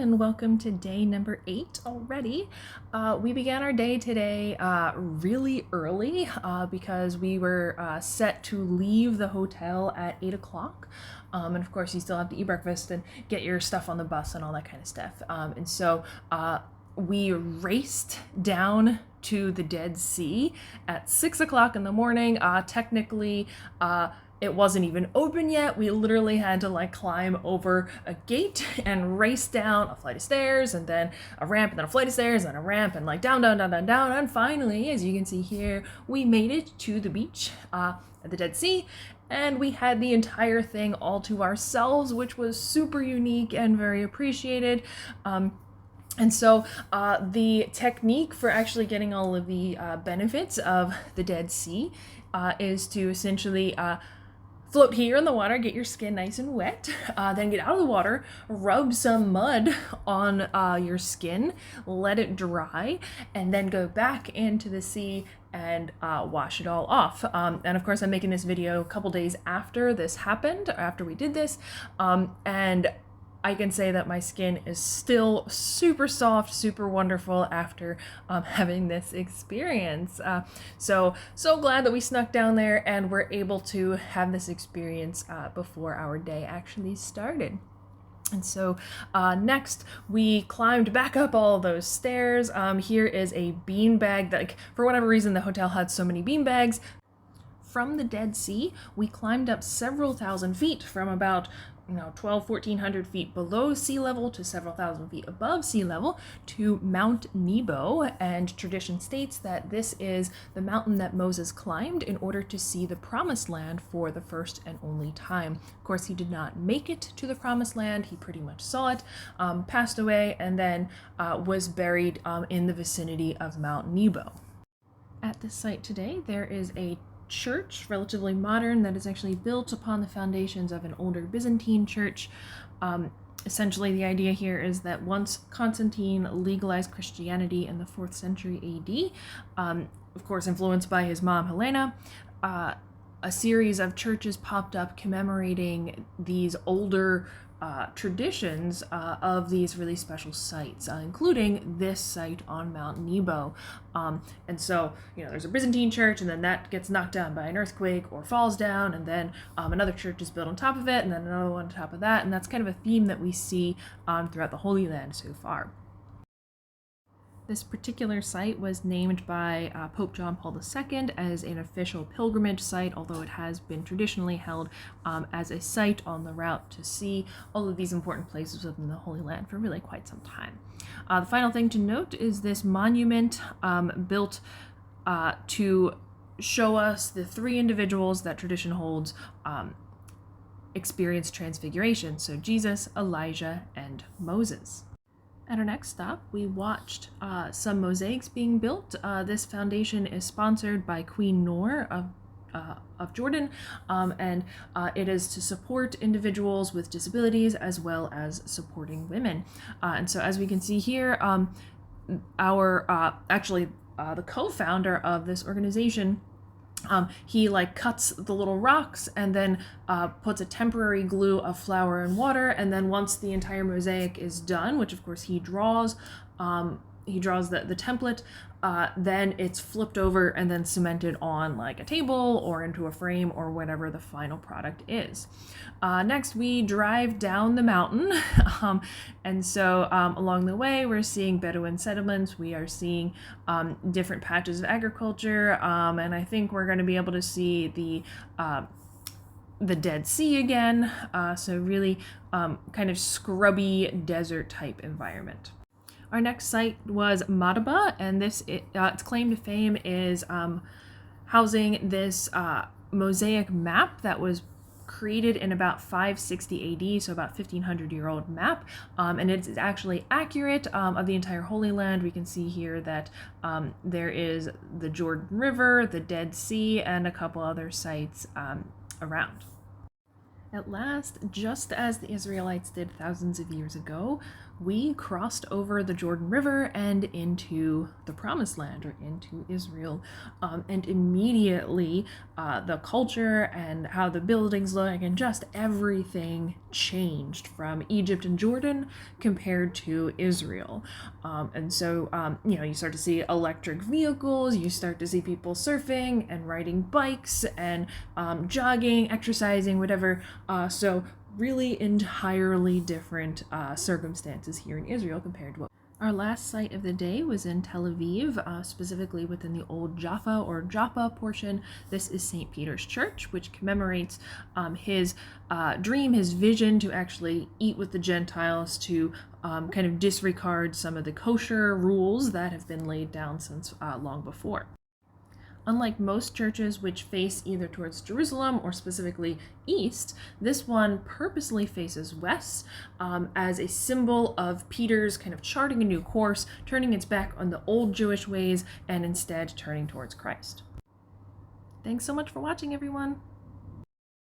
and welcome to day number 8 already. We began our day today really early because we were set to leave the hotel at 8 o'clock. And of course, you still have to eat breakfast and get your stuff on the bus and all that kind of stuff. And so we raced down to the Dead Sea at 6 o'clock in the morning. Technically, it wasn't even open yet. We literally had to climb over a gate and race down a flight of stairs and then a ramp and then a flight of stairs and a ramp and down. And finally, as you can see here, we made it to the beach at the Dead Sea. And we had the entire thing all to ourselves, which was super unique and very appreciated. And so the technique for actually getting all of the benefits of the Dead Sea is to essentially float here in the water, get your skin nice and wet, then get out of the water, rub some mud on your skin, let it dry, and then go back into the sea and wash it all off. And of course, I'm making this video a couple days after this happened, after we did this, and I can say that my skin is still super soft, super wonderful after having this experience. So glad that we snuck down there and were able to have this experience before our day actually started. And so next we climbed back up all those stairs. Here is a beanbag that, for whatever reason, the hotel had so many beanbags. From the Dead Sea, we climbed up several thousand feet from about 1,400 feet below sea level to several thousand feet above sea level to Mount Nebo, and tradition states that this is the mountain that Moses climbed in order to see the promised land for the first and only time. Of course, he did not make it to the promised land. He pretty much saw it, passed away, and then was buried in the vicinity of Mount Nebo. At this site today, there is a church, relatively modern, that is actually built upon the foundations of an older Byzantine church. Essentially, the idea here is that once Constantine legalized Christianity in the 4th century AD, of course influenced by his mom Helena, a series of churches popped up commemorating these older traditions of these really special sites, including this site on Mount Nebo. And so, there's a Byzantine church, and then that gets knocked down by an earthquake or falls down, and then another church is built on top of it, and then another one on top of that, and that's kind of a theme that we see throughout the Holy Land so far. This particular site was named by Pope John Paul II as an official pilgrimage site, although it has been traditionally held as a site on the route to see all of these important places within the Holy Land for really quite some time. The final thing to note is this monument built to show us the 3 individuals that tradition holds experienced transfiguration, so Jesus, Elijah, and Moses. At our next stop, we watched some mosaics being built. This foundation is sponsored by Queen Noor of Jordan, and it is to support individuals with disabilities as well as supporting women. And so, as we can see here, the co-founder of this organization, he cuts the little rocks and then puts a temporary glue of flour and water, and then once the entire mosaic is done, which of course he draws the template, then it's flipped over and then cemented on a table or into a frame or whatever the final product is. Next, we drive down the mountain, and so along the way we're seeing Bedouin settlements, we are seeing different patches of agriculture, and I think we're going to be able to see the Dead Sea again, so really kind of scrubby desert type environment. Our next site was Madaba, and its claim to fame is housing this Mosaic map that was created in about 560 AD, so about 1,500-year-old map, and it's actually accurate of the entire Holy Land. We can see here that there is the Jordan River, the Dead Sea, and a couple other sites around. At last, just as the Israelites did thousands of years ago, we crossed over the Jordan River and into the Promised Land, or into Israel. And immediately, the culture and how the buildings look and just everything changed from Egypt and Jordan compared to Israel. And so, you start to see electric vehicles, you start to see people surfing and riding bikes and jogging, exercising, whatever. So really entirely different circumstances here in Israel compared to what our last site of the day was in Tel Aviv, specifically within the old Jaffa or Joppa portion. This is St. Peter's Church, which commemorates his dream, his vision to actually eat with the Gentiles, to kind of disregard some of the kosher rules that have been laid down since long before. Unlike most churches which face either towards Jerusalem or specifically east, this one purposely faces west as a symbol of Peter's kind of charting a new course, turning its back on the old Jewish ways and instead turning towards Christ. Thanks so much for watching, everyone.